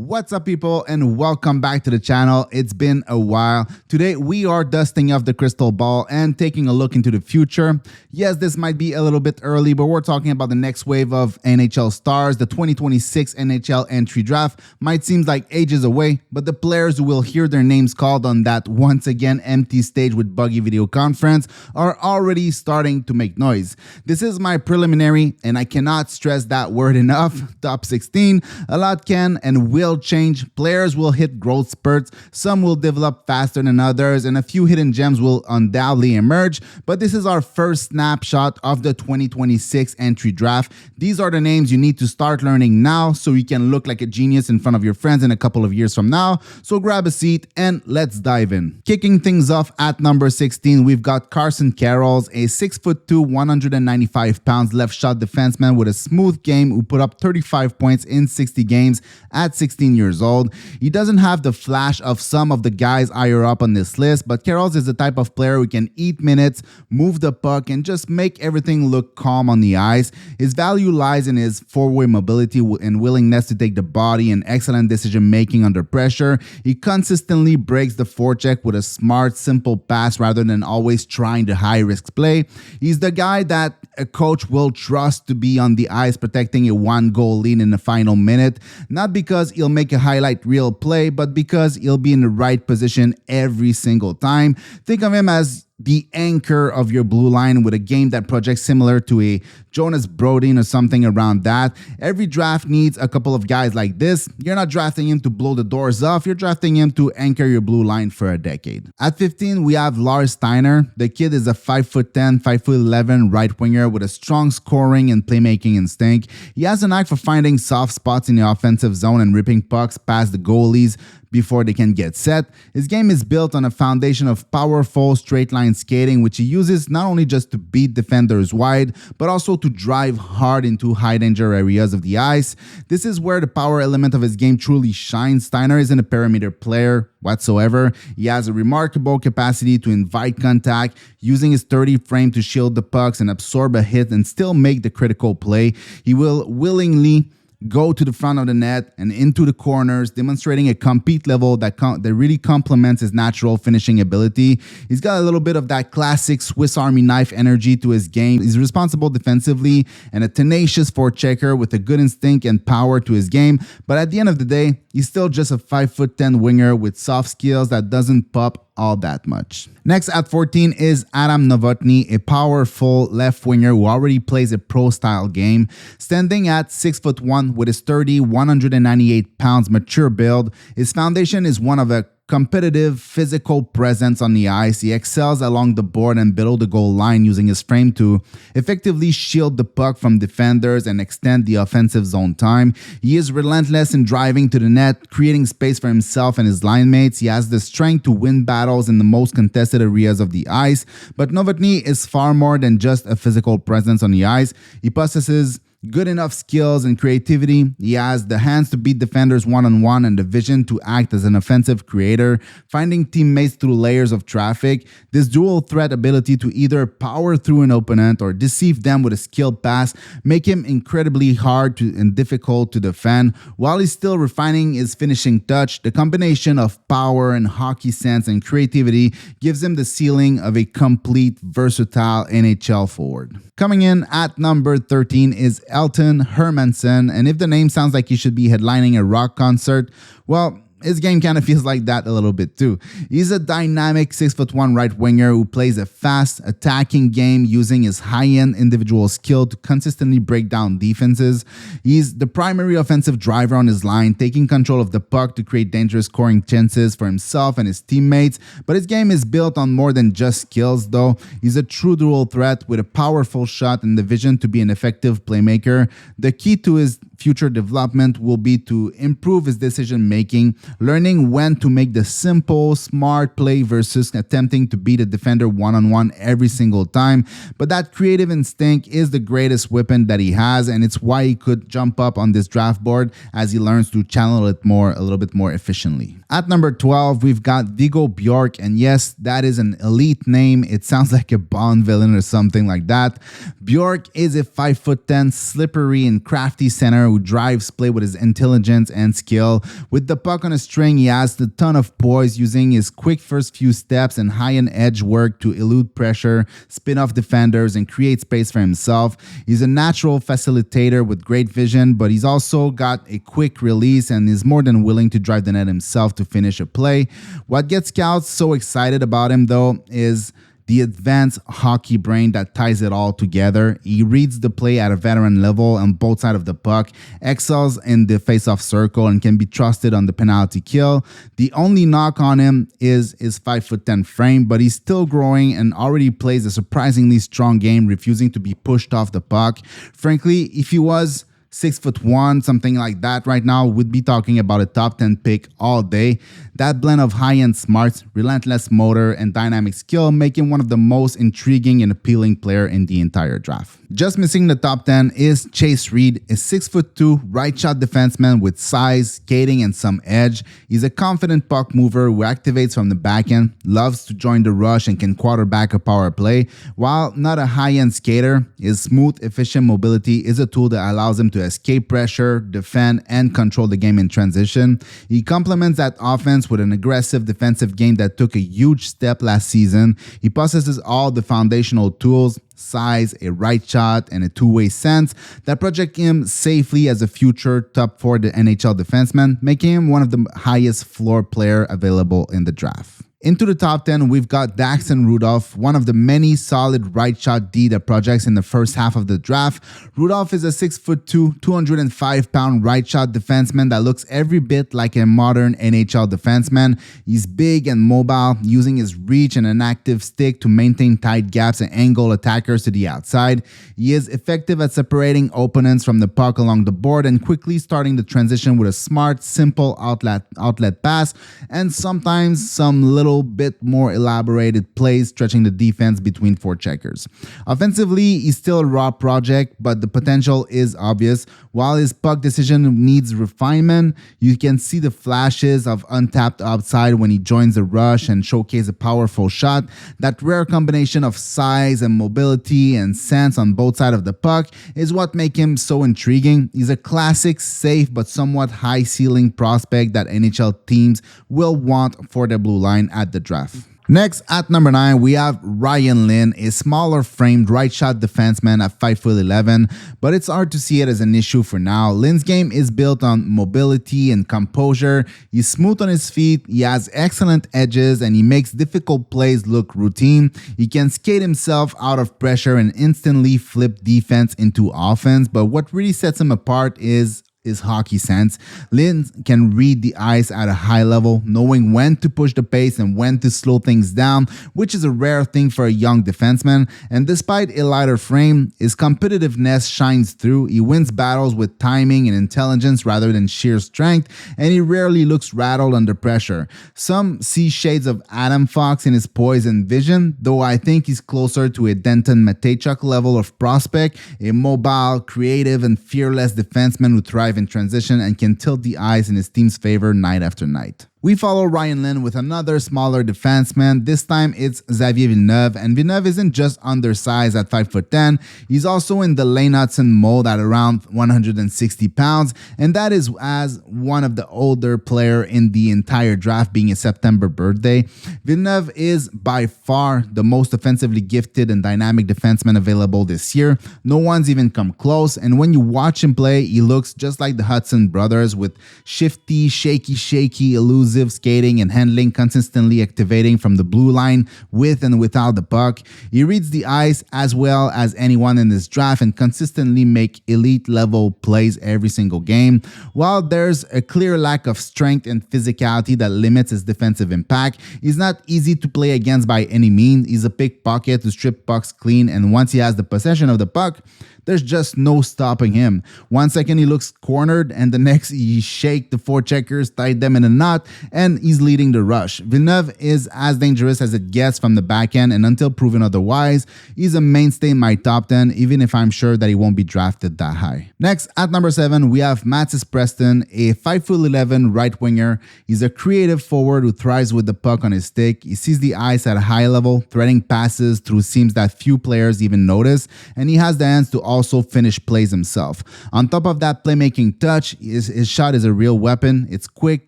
What's up, people, and welcome back to the channel. It's been a while. Today we are dusting off the crystal ball and taking a look into the future. Yes, this might be a little bit early, but we're talking about the next wave of NHL stars. The 2026 NHL entry draft might seem like ages away, but the players who will hear their names called on that once again empty stage with buggy video conference are already starting to make noise. This is my preliminary, and I cannot stress that word enough. Top 16. A lot can and will change. Players will hit growth spurts. Some will develop faster than others, and a few hidden gems will undoubtedly emerge. But this is our first snapshot of the 2026 entry draft. These are the names you need to start learning now so you can look like a genius in front of your friends in a couple of years from now. So grab a seat and let's dive in. Kicking things off at number 16, we've got Carson Carrolls, a 6'2", 195 pounds left shot defenseman with a smooth game who put up 35 points in 60 games at 16 years old. He doesn't have the flash of some of the guys higher up on this list, but Carrolls is the type of player who can eat minutes, move the puck, and just make everything look calm on the ice. His value lies in his forward mobility and willingness to take the body and excellent decision making under pressure. He consistently breaks the forecheck with a smart, simple pass rather than always trying the high-risk play. He's the guy that a coach will trust to be on the ice protecting a one-goal lead in the final minute, not because he'll make a highlight reel play, but because he'll be in the right position every single time. Think of him as the anchor of your blue line with a game that projects similar to a Jonas Brodin or something around that. Every draft needs a couple of guys like this. You're not drafting him to blow the doors off. You're drafting him to anchor your blue line for a decade. At 15, we have Lars Steiner. The kid is a 5'10", 5'11" right winger with a strong scoring and playmaking instinct. He has an knack for finding soft spots in the offensive zone and ripping pucks past the goalies before they can get set. His game is built on a foundation of powerful straight line skating, which he uses not only just to beat defenders wide, but also to drive hard into high danger areas of the ice. This is where the power element of his game truly shines. Steiner isn't a perimeter player whatsoever. He has a remarkable capacity to invite contact, using his sturdy frame to shield the pucks and absorb a hit and still make the critical play. He will willingly go to the front of the net and into the corners, demonstrating a compete level that really complements his natural finishing ability. He's got a little bit of that classic Swiss Army knife energy to his game. He's responsible defensively and a tenacious forechecker with a good instinct and power to his game. But at the end of the day, he's still just a 5'10" winger with soft skills that doesn't pop all that much. Next at 14 is Adam Novotny, a powerful left winger who already plays a pro-style game. Standing at 6'1" with a sturdy 198 pounds mature build, his foundation is one of a competitive physical presence on the ice. He excels along the board and below the goal line, using his frame to effectively shield the puck from defenders and extend the offensive zone time. He is relentless in driving to the net, creating space for himself and his line mates. He has the strength to win battles in the most contested areas of the ice. But Novotny is far more than just a physical presence on the ice. He possesses good enough skills and creativity. He has the hands to beat defenders one-on-one and the vision to act as an offensive creator, finding teammates through layers of traffic. This dual threat ability to either power through an opponent or deceive them with a skilled pass make him incredibly hard and difficult to defend. While he's still refining his finishing touch, the combination of power and hockey sense and creativity gives him the ceiling of a complete, versatile NHL forward. Coming in at number 13 is Elton Hermansen, and if the name sounds like he should be headlining a rock concert, well, his game kind of feels like that a little bit too. He's a dynamic 6'1" right winger who plays a fast, attacking game using his high-end individual skill to consistently break down defenses. He's the primary offensive driver on his line, taking control of the puck to create dangerous scoring chances for himself and his teammates. But his game is built on more than just skills, though. He's a true dual threat with a powerful shot and the vision to be an effective playmaker. The key to his future development will be to improve his decision making, learning when to make the simple, smart play versus attempting to beat a defender one-on-one every single time. But that creative instinct is the greatest weapon that he has, and it's why he could jump up on this draft board as he learns to channel it a little bit more efficiently. At number 12, we've got Viggo Bjork, and yes, that is an elite name. It sounds like a Bond villain or something like that. Bjork is a 5'10", slippery and crafty center who drives play with his intelligence and skill. With the puck on a string, he has a ton of poise, using his quick first few steps and high-end edge work to elude pressure, spin off defenders, and create space for himself. He's a natural facilitator with great vision, but he's also got a quick release and is more than willing to drive the net himself to finish a play. What gets scouts so excited about him, though, is the advanced hockey brain that ties it all together. He reads the play at a veteran level on both sides of the puck, excels in the face-off circle, and can be trusted on the penalty kill. The only knock on him is his 5'10" frame, but he's still growing and already plays a surprisingly strong game, refusing to be pushed off the puck. Frankly, if he was 6'1", something like that right now, we'd be talking about a top 10 pick all day. That blend of high-end smarts, relentless motor, and dynamic skill make him one of the most intriguing and appealing player in the entire draft. Just missing the top 10 is Chase Reed, a 6'2" right-shot defenseman with size, skating, and some edge. He's a confident puck mover who activates from the back end, loves to join the rush, and can quarterback a power play. While not a high-end skater, his smooth, efficient mobility is a tool that allows him to escape pressure, defend, and control the game in transition. He complements that offense with an aggressive defensive game that took a huge step last season. He possesses all the foundational tools: size, a right shot, and a two-way sense that project him safely as a future top 4 NHL defenseman, making him one of the highest floor player available in the draft. Into the top 10, we've got Daxton Rudolph, one of the many solid right shot D that projects in the first half of the draft. Rudolph is a 6'2", 205-pound right shot defenseman that looks every bit like a modern NHL defenseman. He's big and mobile, using his reach and an active stick to maintain tight gaps and angle attackers to the outside. He is effective at separating opponents from the puck along the board and quickly starting the transition with a smart, simple outlet pass, and sometimes some little bit more elaborated plays stretching the defense between forecheckers. Offensively, he's still a raw project, but the potential is obvious. While his puck decision needs refinement, you can see the flashes of untapped upside when he joins the rush and showcases a powerful shot. That rare combination of size and mobility and sense on both sides of the puck is what makes him so intriguing. He's a classic, safe, but somewhat high-ceiling prospect that NHL teams will want for the blue line at the draft. Next, at number 9, we have Ryan Lynn, a smaller framed right shot defenseman at 5'11", but it's hard to see it as an issue for now. Lynn's game is built on mobility and composure. He's smooth on his feet, he has excellent edges, and he makes difficult plays look routine. He can skate himself out of pressure and instantly flip defense into offense, but what really sets him apart is his hockey sense. Lynn can read the ice at a high level, knowing when to push the pace and when to slow things down, which is a rare thing for a young defenseman. And despite a lighter frame, his competitiveness shines through. He wins battles with timing and intelligence rather than sheer strength, and he rarely looks rattled under pressure. Some see shades of Adam Fox in his poise and vision, though I think he's closer to a Denton Mateychuk level of prospect, a mobile, creative, and fearless defenseman who thrives in transition and can tilt the ice in his team's favor night after night. We follow Ryan Lynn with another smaller defenseman. This time it's Xavier Villeneuve, and Villeneuve isn't just undersized at 5'10", he's also in the Lane Hudson mold at around 160 pounds, and that is as one of the older player in the entire draft, being a September birthday. Villeneuve is by far the most offensively gifted and dynamic defenseman available this year. No one's even come close, and when you watch him play, he looks just like the Hudson brothers, with shifty, shaky, elusive skating and handling, consistently activating from the blue line with and without the puck. He reads the ice as well as anyone in this draft and consistently make elite level plays every single game. While there's a clear lack of strength and physicality that limits his defensive impact, he's not easy to play against by any means. He's a pickpocket to strip pucks clean, and once he has the possession of the puck, there's just no stopping him. 1 second he looks cornered, and the next he shake the forecheckers, tied them in a knot, and he's leading the rush. Villeneuve is as dangerous as it gets from the back end, and until proven otherwise, he's a mainstay in my top 10, even if I'm sure that he won't be drafted that high. Next, at number 7, we have Mattis Preston, a 5'11" right winger. He's a creative forward who thrives with the puck on his stick. He sees the ice at a high level, threading passes through seams that few players even notice, and he has the hands to also finish plays himself. On top of that playmaking touch, his shot is a real weapon. It's quick,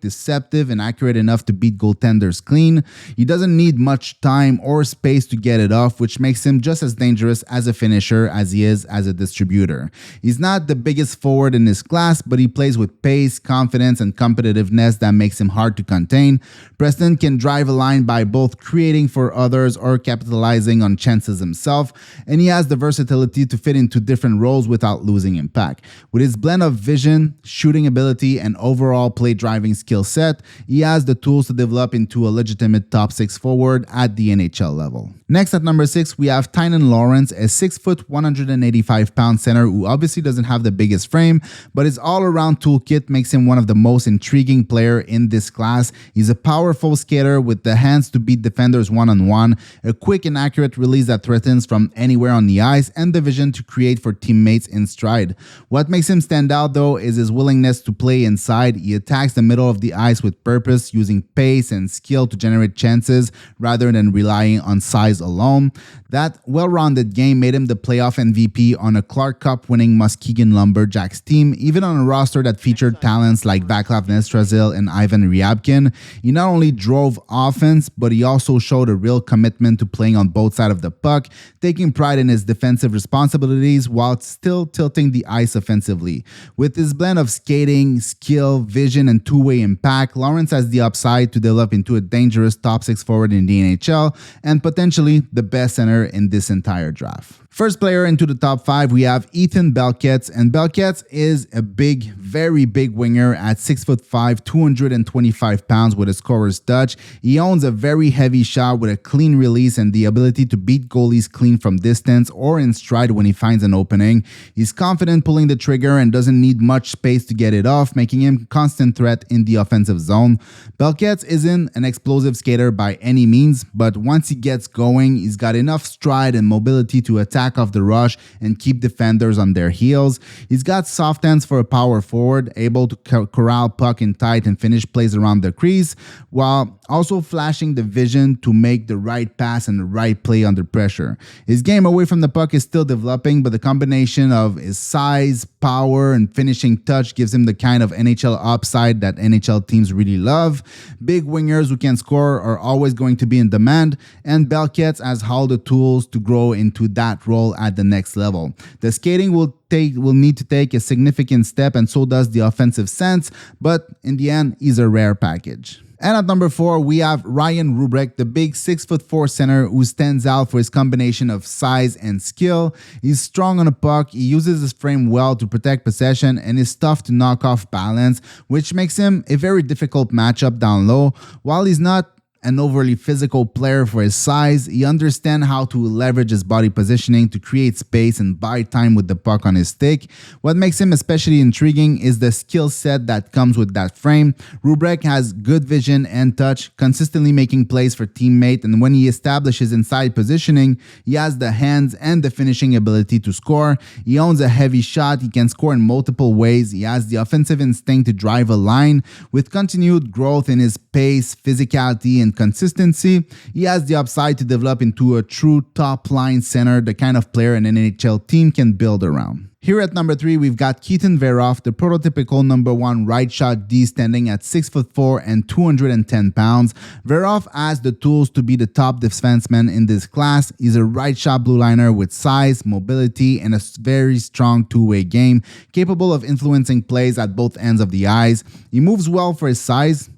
deceptive, and accurate enough to beat goaltenders clean. He doesn't need much time or space to get it off, which makes him just as dangerous as a finisher as he is as a distributor. He's not the biggest forward in his class, but he plays with pace, confidence, and competitiveness that makes him hard to contain. Preston can drive a line by both creating for others or capitalizing on chances himself, and he has the versatility to fit into different roles without losing impact. With his blend of vision, shooting ability, and overall play driving skill set, he has the tools to develop into a legitimate top 6 forward at the NHL level. Next, at number 6, we have Tynan Lawrence, a 6', 185-pound center who obviously doesn't have the biggest frame, but his all-around toolkit makes him one of the most intriguing players in this class. He's a powerful skater with the hands to beat defenders one-on-one, a quick and accurate release that threatens from anywhere on the ice, and the vision to create for teammates in stride. What makes him stand out, though, is his willingness to play inside. He attacks the middle of the ice with purpose, using pace and skill to generate chances rather than relying on size alone. That well-rounded game made him the playoff MVP on a Clark Cup winning Muskegon Lumberjacks team, even on a roster that featured talents like Vaclav Nestrasil and Ivan Ryabkin. He not only drove offense, but he also showed a real commitment to playing on both sides of the puck, taking pride in his defensive responsibilities while still tilting the ice offensively. With his blend of skating, skill, vision, and two-way impact, Lawrence has the upside to develop into a dangerous top 6 forward in the NHL and potentially the best center in this entire draft. First player into the top 5, we have Ethan Belkets, and Belkets is a big, very big winger at 6'5", 225 pounds with a scorer's touch. He owns a very heavy shot with a clean release and the ability to beat goalies clean from distance or in stride when he finds an opening. He's confident pulling the trigger and doesn't need much space to get it off, making him a constant threat in the offensive zone. Belkets isn't an explosive skater by any means, but once he gets going, he's got enough stride and mobility to attack off the rush and keep defenders on their heels. He's got soft hands for a power forward, able to corral puck in tight and finish plays around the crease, while also flashing the vision to make the right pass and the right play under pressure. His game away from the puck is still developing, but the combination of his size, power, and finishing touch gives him the kind of NHL upside that NHL teams really love. Big wingers who can score are always going to be in demand, and Belkets has all the tools to grow into that role at the next level. The skating will need to take a significant step, and so does the offensive sense, but in the end, he's a rare package. And at number 4, we have Ryan Rubrek, the big 6'4" center who stands out for his combination of size and skill. He's strong on a puck, he uses his frame well to protect possession, and is tough to knock off balance, which makes him a very difficult matchup down low. While he's not an overly physical player for his size, he understands how to leverage his body positioning to create space and buy time with the puck on his stick. What makes him especially intriguing is the skill set that comes with that frame. Rubrek has good vision and touch, consistently making plays for teammates, and when he establishes inside positioning, he has the hands and the finishing ability to score. He owns a heavy shot, he can score in multiple ways, he has the offensive instinct to drive a line. With continued growth in his pace, physicality, and consistency, he has the upside to develop into a true top-line center, the kind of player an NHL team can build around. Here at number 3, we've got Keaton Veroff, the prototypical number 1 right shot D, standing at 6'4" and 210 pounds. Veroff has the tools to be the top defenseman in this class. He's a right shot blue liner with size, mobility, and a very strong two-way game, capable of influencing plays at both ends of the ice. He moves well for his size,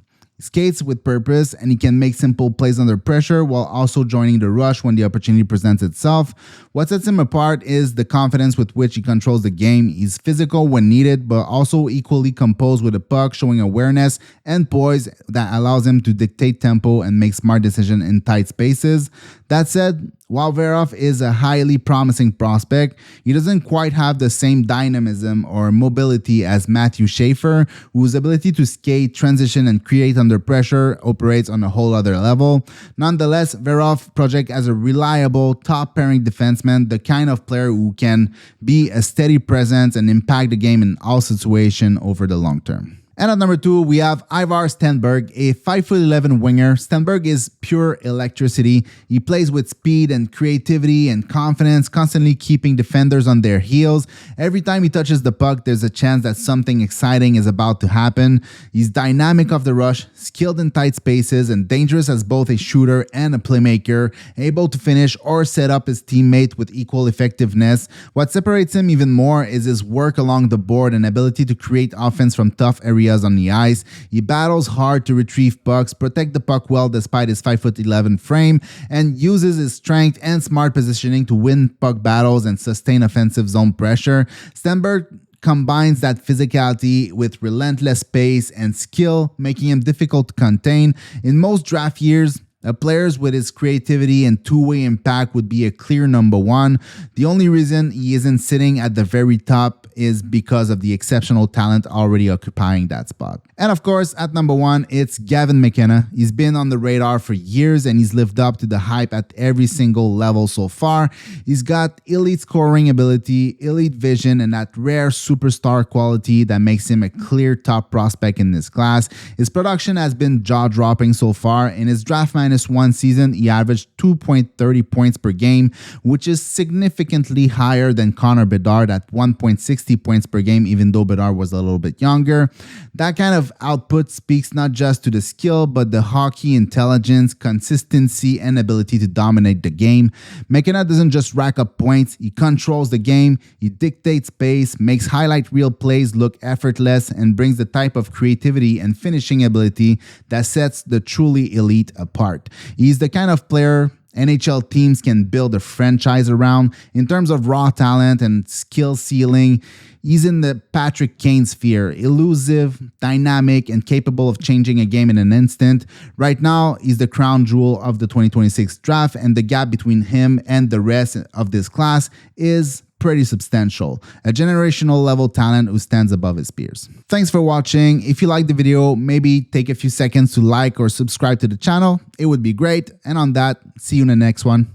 skates with purpose, and he can make simple plays under pressure while also joining the rush when the opportunity presents itself. What sets him apart is the confidence with which he controls the game. He's physical when needed, but also equally composed with the puck, showing awareness and poise that allows him to dictate tempo and make smart decisions in tight spaces. That said, While Verov is a highly promising prospect, he doesn't quite have the same dynamism or mobility as Matthew Schaefer, whose ability to skate, transition, and create under pressure operates on a whole other level. Nonetheless, Verov projects as a reliable, top-pairing defenseman, the kind of player who can be a steady presence and impact the game in all situations over the long term. And at number 2, we have Ivar Stenberg, a 5'11" winger. Stenberg is pure electricity. He plays with speed and creativity and confidence, constantly keeping defenders on their heels. Every time he touches the puck, there's a chance that something exciting is about to happen. He's dynamic off the rush, skilled in tight spaces, and dangerous as both a shooter and a playmaker, able to finish or set up his teammate with equal effectiveness. What separates him even more is his work along the board and ability to create offense from tough areas on the ice. He battles hard to retrieve pucks, protect the puck well despite his 5'11" frame, and uses his strength and smart positioning to win puck battles and sustain offensive zone pressure. Stenberg combines that physicality with relentless pace and skill, making him difficult to contain. In most draft years, players with his creativity and two-way impact would be a clear number 1. The only reason he isn't sitting at the very top is because of the exceptional talent already occupying that spot. And of course, at number 1, it's Gavin McKenna. He's been on the radar for years and he's lived up to the hype at every single level so far. He's got elite scoring ability, elite vision, and that rare superstar quality that makes him a clear top prospect in this class. His production has been jaw-dropping so far. In his draft -1 season, he averaged 2.30 points per game, which is significantly higher than Connor Bedard at 1.60 points per game, even though Bedard was a little bit younger. That kind of output speaks not just to the skill, but the hockey intelligence, consistency, and ability to dominate the game. McKenna doesn't just rack up points, he controls the game, he dictates pace, makes highlight reel plays look effortless, and brings the type of creativity and finishing ability that sets the truly elite apart. He's the kind of player NHL teams can build a franchise around. In terms of raw talent and skill ceiling, he's in the Patrick Kane sphere, elusive, dynamic, and capable of changing a game in an instant. Right now, he's the crown jewel of the 2026 draft, and the gap between him and the rest of this class is pretty substantial. A generational level talent who stands above his peers. Thanks for watching. If you liked the video, maybe take a few seconds to like or subscribe to the channel. It would be great. And on that, see you in the next one.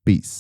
Peace.